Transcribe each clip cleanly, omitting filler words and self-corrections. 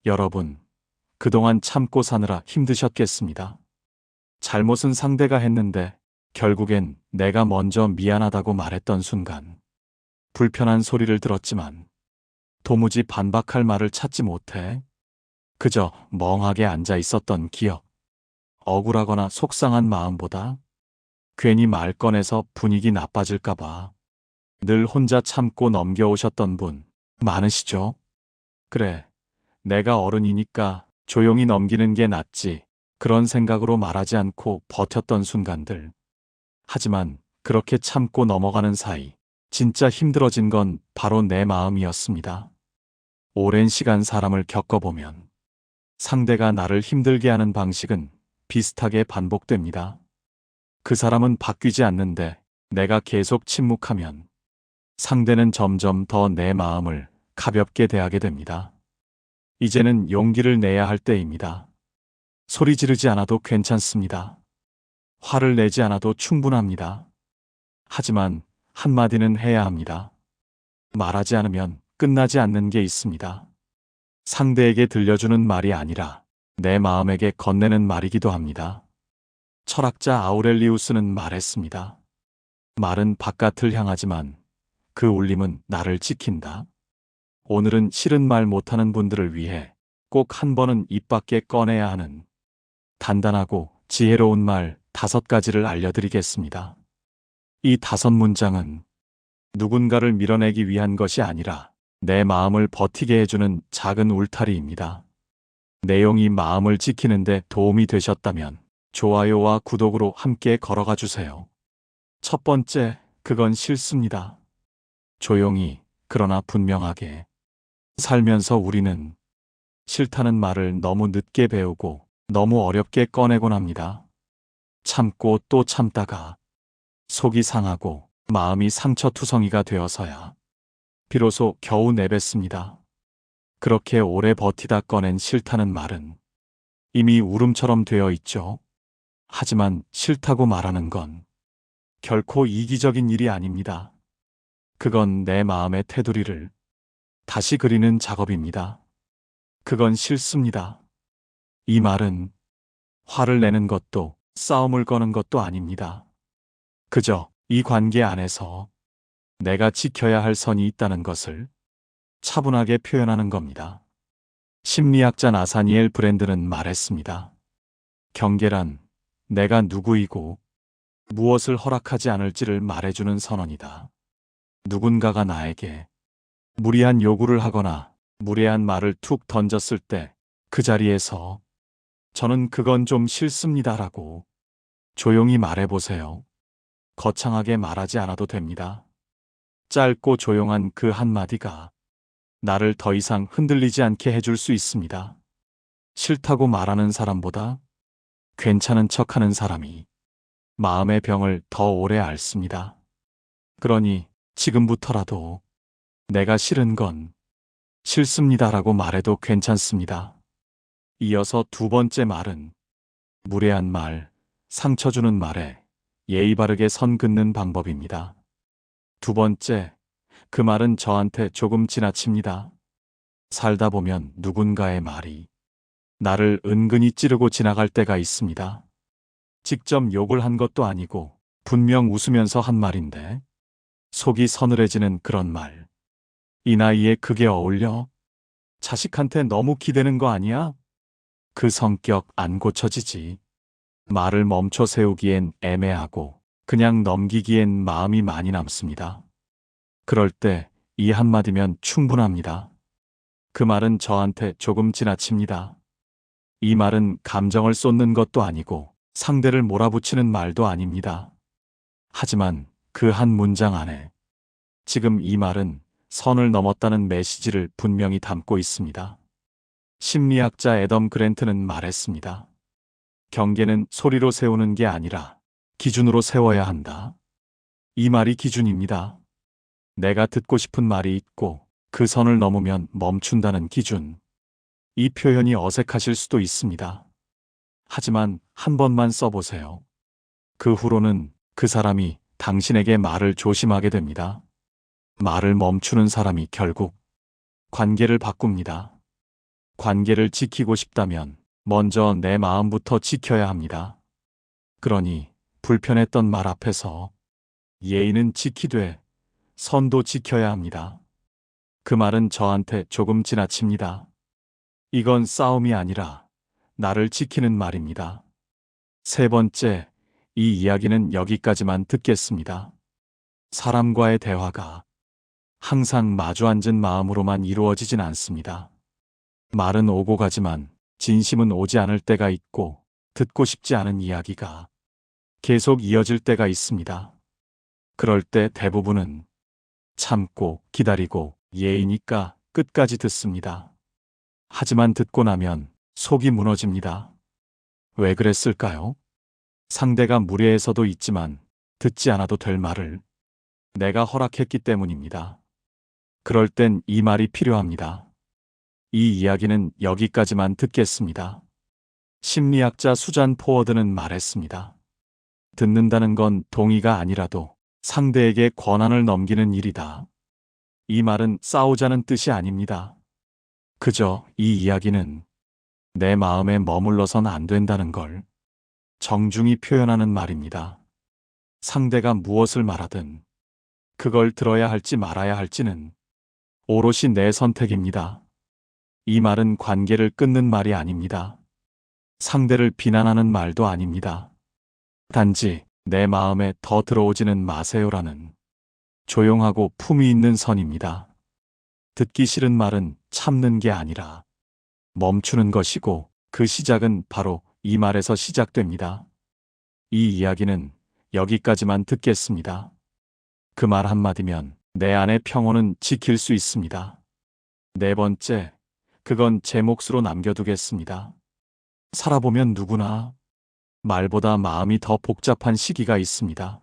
여러분, 그동안 참고 사느라 힘드셨겠습니다. 잘못은 상대가 했는데 결국엔 내가 먼저 미안하다고 말했던 순간 불편한 소리를 들었지만 도무지 반박할 말을 찾지 못해 그저 멍하게 앉아 있었던 기억. 억울하거나 속상한 마음보다 괜히 말 꺼내서 분위기 나빠질까봐 늘 혼자 참고 넘겨오셨던 분 많으시죠? 그래, 내가 어른이니까 조용히 넘기는 게 낫지. 그런 생각으로 말하지 않고 버텼던 순간들. 하지만 그렇게 참고 넘어가는 사이 진짜 힘들어진 건 바로 내 마음이었습니다. 오랜 시간 사람을 겪어보면 상대가 나를 힘들게 하는 방식은 비슷하게 반복됩니다. 그 사람은 바뀌지 않는데 내가 계속 침묵하면 상대는 점점 더 내 마음을 가볍게 대하게 됩니다. 이제는 용기를 내야 할 때입니다. 소리 지르지 않아도 괜찮습니다. 화를 내지 않아도 충분합니다. 하지만 한마디는 해야 합니다. 말하지 않으면 끝나지 않는 게 있습니다. 상대에게 들려주는 말이 아니라 내 마음에게 건네는 말이기도 합니다. 철학자 아우렐리우스는 말했습니다. 말은 바깥을 향하지만 그 울림은 나를 지킨다. 오늘은 싫은 말 못하는 분들을 위해 꼭 한 번은 입 밖에 꺼내야 하는 단단하고 지혜로운 말 5가지를 알려드리겠습니다. 이 5문장은 누군가를 밀어내기 위한 것이 아니라 내 마음을 버티게 해주는 작은 울타리입니다. 내용이 마음을 지키는데 도움이 되셨다면 좋아요와 구독으로 함께 걸어가 주세요. 첫 번째, 그건 싫습니다. 조용히, 그러나 분명하게 살면서 우리는 싫다는 말을 너무 늦게 배우고 너무 어렵게 꺼내곤 합니다. 참고 또 참다가 속이 상하고 마음이 상처투성이가 되어서야 비로소 겨우 내뱉습니다. 그렇게 오래 버티다 꺼낸 싫다는 말은 이미 울음처럼 되어 있죠. 하지만 싫다고 말하는 건 결코 이기적인 일이 아닙니다. 그건 내 마음의 테두리를 다시 그리는 작업입니다. 그건 싫습니다. 이 말은 화를 내는 것도 싸움을 거는 것도 아닙니다. 그저 이 관계 안에서 내가 지켜야 할 선이 있다는 것을 차분하게 표현하는 겁니다. 심리학자 나사니엘 브랜드는 말했습니다. 경계란 내가 누구이고 무엇을 허락하지 않을지를 말해주는 선언이다. 누군가가 나에게 무리한 요구를 하거나 무례한 말을 툭 던졌을 때 그 자리에서 저는 그건 좀 싫습니다라고 조용히 말해보세요. 거창하게 말하지 않아도 됩니다. 짧고 조용한 그 한마디가 나를 더 이상 흔들리지 않게 해줄 수 있습니다. 싫다고 말하는 사람보다 괜찮은 척하는 사람이 마음의 병을 더 오래 앓습니다. 그러니 지금부터라도 내가 싫은 건 싫습니다라고 말해도 괜찮습니다. 이어서 2번째 말은 무례한 말, 상처 주는 말에 예의 바르게 선 긋는 방법입니다. 2번째, 그 말은 저한테 조금 지나칩니다. 살다 보면 누군가의 말이 나를 은근히 찌르고 지나갈 때가 있습니다. 직접 욕을 한 것도 아니고 분명 웃으면서 한 말인데 속이 서늘해지는 그런 말. 이 나이에 그게 어울려? 자식한테 너무 기대는 거 아니야? 그 성격 안 고쳐지지. 말을 멈춰 세우기엔 애매하고 그냥 넘기기엔 마음이 많이 남습니다. 그럴 때 이 한마디면 충분합니다. 그 말은 저한테 조금 지나칩니다. 이 말은 감정을 쏟는 것도 아니고 상대를 몰아붙이는 말도 아닙니다. 하지만 그 한 문장 안에 지금 이 말은 선을 넘었다는 메시지를 분명히 담고 있습니다. 심리학자 애덤 그랜트는 말했습니다. 경계는 소리로 세우는 게 아니라 기준으로 세워야 한다. 이 말이 기준입니다. 내가 듣고 싶은 말이 있고 그 선을 넘으면 멈춘다는 기준. 이 표현이 어색하실 수도 있습니다. 하지만 한 번만 써보세요. 그 후로는 그 사람이 당신에게 말을 조심하게 됩니다. 말을 멈추는 사람이 결국 관계를 바꿉니다. 관계를 지키고 싶다면 먼저 내 마음부터 지켜야 합니다. 그러니 불편했던 말 앞에서 예의는 지키되 선도 지켜야 합니다. 그 말은 저한테 조금 지나칩니다. 이건 싸움이 아니라 나를 지키는 말입니다. 세 번째, 이 이야기는 여기까지만 듣겠습니다. 사람과의 대화가 항상 마주 앉은 마음으로만 이루어지진 않습니다. 말은 오고 가지만 진심은 오지 않을 때가 있고 듣고 싶지 않은 이야기가 계속 이어질 때가 있습니다. 그럴 때 대부분은 참고 기다리고 예의니까 끝까지 듣습니다. 하지만 듣고 나면 속이 무너집니다. 왜 그랬을까요? 상대가 무례해서도 있지만 듣지 않아도 될 말을 내가 허락했기 때문입니다. 그럴 땐 이 말이 필요합니다. 이 이야기는 여기까지만 듣겠습니다. 심리학자 수잔 포워드는 말했습니다. 듣는다는 건 동의가 아니라도 상대에게 권한을 넘기는 일이다. 이 말은 싸우자는 뜻이 아닙니다. 그저 이 이야기는 내 마음에 머물러선 안 된다는 걸 정중히 표현하는 말입니다. 상대가 무엇을 말하든 그걸 들어야 할지 말아야 할지는 오롯이 내 선택입니다. 이 말은 관계를 끊는 말이 아닙니다. 상대를 비난하는 말도 아닙니다. 단지 내 마음에 더 들어오지는 마세요라는 조용하고 품위 있는 선입니다. 듣기 싫은 말은 참는 게 아니라 멈추는 것이고 그 시작은 바로 이 말에서 시작됩니다. 이 이야기는 여기까지만 듣겠습니다. 그 말 한마디면 내 안의 평온은 지킬 수 있습니다. 네 번째, 그건 제 몫으로 남겨두겠습니다. 살아보면 누구나 말보다 마음이 더 복잡한 시기가 있습니다.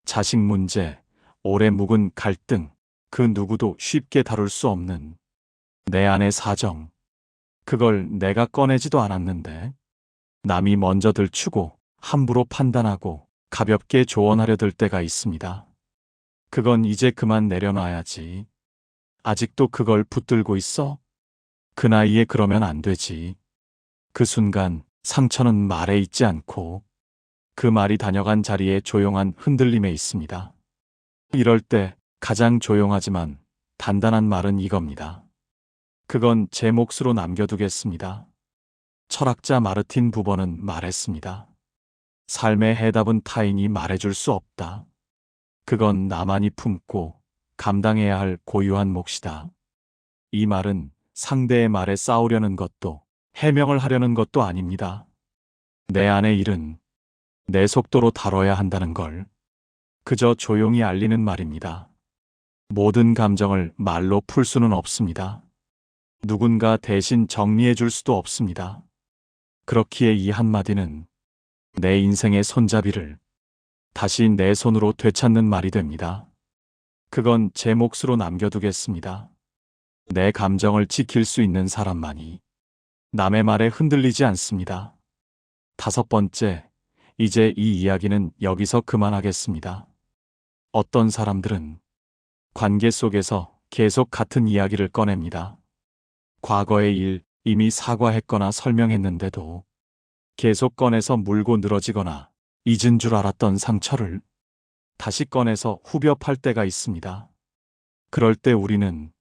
자식 문제, 오래 묵은 갈등, 그 누구도 쉽게 다룰 수 없는 내 안의 사정. 그걸 내가 꺼내지도 않았는데 남이 먼저 들추고 함부로 판단하고 가볍게 조언하려 들 때가 있습니다. 그건 이제 그만 내려놔야지. 아직도 그걸 붙들고 있어? 그 나이에 그러면 안 되지. 그 순간 상처는 말에 있지 않고 그 말이 다녀간 자리에 조용한 흔들림에 있습니다. 이럴 때 가장 조용하지만 단단한 말은 이겁니다. 그건 제 몫으로 남겨두겠습니다. 철학자 마르틴 부버는 말했습니다. 삶의 해답은 타인이 말해줄 수 없다. 그건 나만이 품고 감당해야 할 고유한 몫이다. 이 말은 상대의 말에 싸우려는 것도 해명을 하려는 것도 아닙니다. 내 안의 일은 내 속도로 다뤄야 한다는 걸 그저 조용히 알리는 말입니다. 모든 감정을 말로 풀 수는 없습니다. 누군가 대신 정리해 줄 수도 없습니다. 그렇기에 이 한마디는 내 인생의 손잡이를 다시 내 손으로 되찾는 말이 됩니다. 그건 제 몫으로 남겨두겠습니다. 내 감정을 지킬 수 있는 사람만이 남의 말에 흔들리지 않습니다. 다섯 번째, 이제 이 이야기는 여기서 그만하겠습니다. 어떤 사람들은 관계 속에서 계속 같은 이야기를 꺼냅니다. 과거의 일, 이미 사과했거나 설명했는데도 계속 꺼내서 물고 늘어지거나 잊은 줄 알았던 상처를 다시 꺼내서 후벼 팔 때가 있습니다. 그럴 때 우리는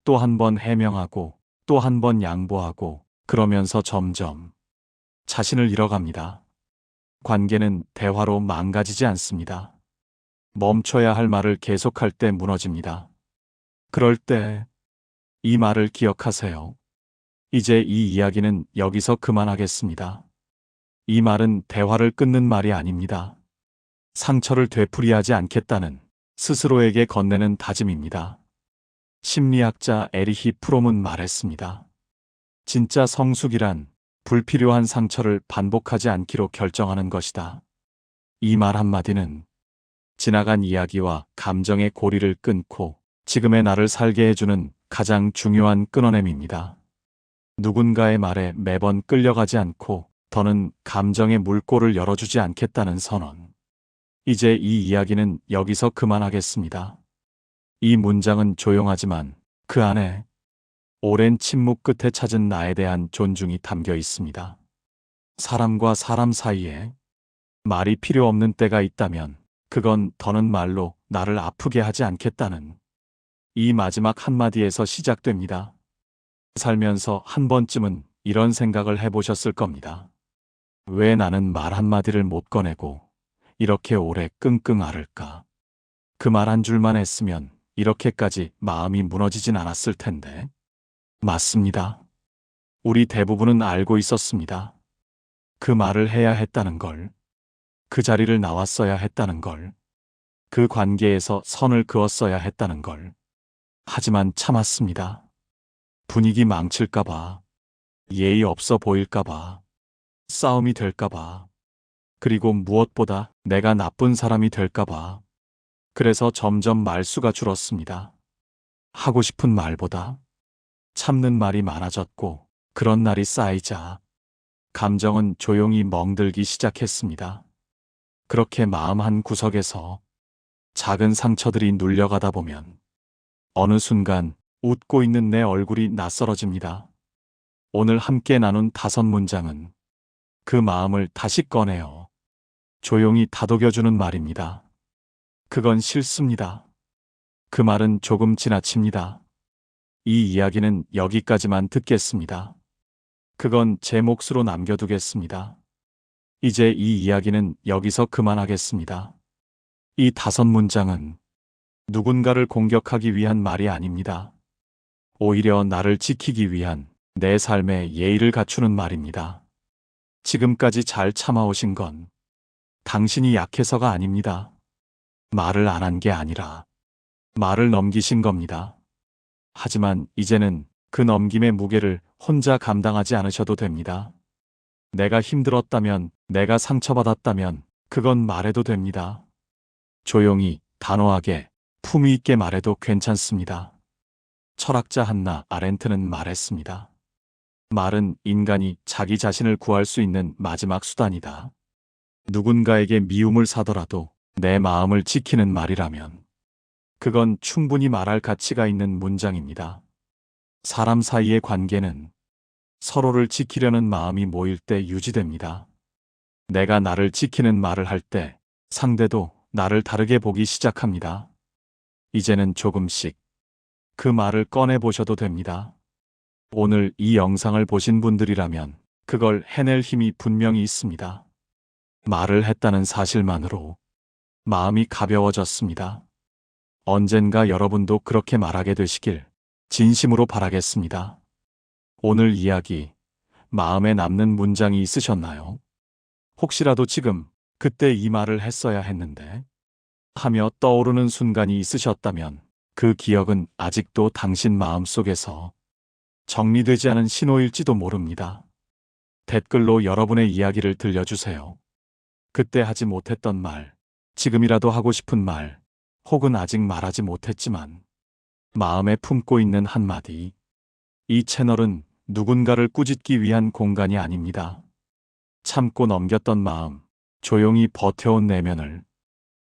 또 한 번 해명하고 또 한 번 양보하고 그러면서 점점 자신을 잃어갑니다. 관계는 대화로 망가지지 않습니다. 멈춰야 할 말을 계속할 때 무너집니다. 그럴 때 이 말을 기억하세요. 이제 이 이야기는 여기서 그만하겠습니다. 이 말은 대화를 끊는 말이 아닙니다. 상처를 되풀이하지 않겠다는 스스로에게 건네는 다짐입니다. 심리학자 에리히 프롬은 말했습니다. 진짜 성숙이란 불필요한 상처를 반복하지 않기로 결정하는 것이다. 이 말 한마디는 지나간 이야기와 감정의 고리를 끊고 지금의 나를 살게 해주는 가장 중요한 끊어냄입니다. 누군가의 말에 매번 끌려가지 않고 더는 감정의 물꼬를 열어주지 않겠다는 선언. 이제 이 이야기는 여기서 그만하겠습니다. 이 문장은 조용하지만 그 안에 오랜 침묵 끝에 찾은 나에 대한 존중이 담겨 있습니다. 사람과 사람 사이에 말이 필요 없는 때가 있다면 그건 더는 말로 나를 아프게 하지 않겠다는 이 마지막 한마디에서 시작됩니다. 살면서 한 번쯤은 이런 생각을 해보셨을 겁니다. 왜 나는 말 한마디를 못 꺼내고 이렇게 오래 끙끙 앓을까? 그 말 한 줄만 했으면 이렇게까지 마음이 무너지진 않았을 텐데. 맞습니다. 우리 대부분은 알고 있었습니다. 그 말을 해야 했다는 걸, 그 자리를 나왔어야 했다는 걸, 그 관계에서 선을 그었어야 했다는 걸. 하지만 참았습니다. 분위기 망칠까봐, 예의 없어 보일까봐, 싸움이 될까봐, 그리고 무엇보다 내가 나쁜 사람이 될까봐. 그래서 점점 말수가 줄었습니다. 하고 싶은 말보다 참는 말이 많아졌고, 그런 날이 쌓이자 감정은 조용히 멍들기 시작했습니다. 그렇게 마음 한 구석에서 작은 상처들이 눌려가다 보면 어느 순간 웃고 있는 내 얼굴이 낯설어집니다. 오늘 함께 나눈 5문장은 그 마음을 다시 꺼내어 조용히 다독여주는 말입니다. 그건 싫습니다. 그 말은 조금 지나칩니다. 이 이야기는 여기까지만 듣겠습니다. 그건 제 몫으로 남겨두겠습니다. 이제 이 이야기는 여기서 그만하겠습니다. 이 5문장은 누군가를 공격하기 위한 말이 아닙니다. 오히려 나를 지키기 위한 내 삶의 예의를 갖추는 말입니다. 지금까지 잘 참아오신 건 당신이 약해서가 아닙니다. 말을 안 한 게 아니라 말을 넘기신 겁니다. 하지만 이제는 그 넘김의 무게를 혼자 감당하지 않으셔도 됩니다. 내가 힘들었다면, 내가 상처받았다면 그건 말해도 됩니다. 조용히, 단호하게, 품위 있게 말해도 괜찮습니다. 철학자 한나 아렌트는 말했습니다. 말은 인간이 자기 자신을 구할 수 있는 마지막 수단이다. 누군가에게 미움을 사더라도 내 마음을 지키는 말이라면 그건 충분히 말할 가치가 있는 문장입니다. 사람 사이의 관계는 서로를 지키려는 마음이 모일 때 유지됩니다. 내가 나를 지키는 말을 할 때 상대도 나를 다르게 보기 시작합니다. 이제는 조금씩 그 말을 꺼내보셔도 됩니다. 오늘 이 영상을 보신 분들이라면 그걸 해낼 힘이 분명히 있습니다. 말을 했다는 사실만으로 마음이 가벼워졌습니다. 언젠가 여러분도 그렇게 말하게 되시길 진심으로 바라겠습니다. 오늘 이야기, 마음에 남는 문장이 있으셨나요? 혹시라도 지금 그때 이 말을 했어야 했는데 하며 떠오르는 순간이 있으셨다면 그 기억은 아직도 당신 마음속에서 정리되지 않은 신호일지도 모릅니다. 댓글로 여러분의 이야기를 들려주세요. 그때 하지 못했던 말, 지금이라도 하고 싶은 말, 혹은 아직 말하지 못했지만 마음에 품고 있는 한마디. 이 채널은 누군가를 꾸짖기 위한 공간이 아닙니다. 참고 넘겼던 마음, 조용히 버텨온 내면을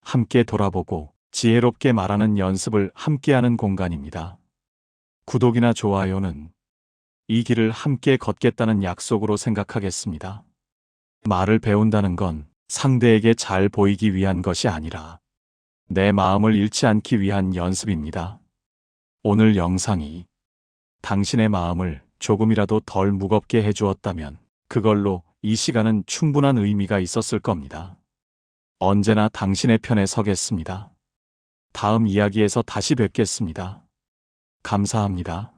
함께 돌아보고 지혜롭게 말하는 연습을 함께하는 공간입니다. 구독이나 좋아요는 이 길을 함께 걷겠다는 약속으로 생각하겠습니다. 말을 배운다는 건 상대에게 잘 보이기 위한 것이 아니라 내 마음을 잃지 않기 위한 연습입니다. 오늘 영상이 당신의 마음을 조금이라도 덜 무겁게 해주었다면 그걸로 이 시간은 충분한 의미가 있었을 겁니다. 언제나 당신의 편에 서겠습니다. 다음 이야기에서 다시 뵙겠습니다. 감사합니다.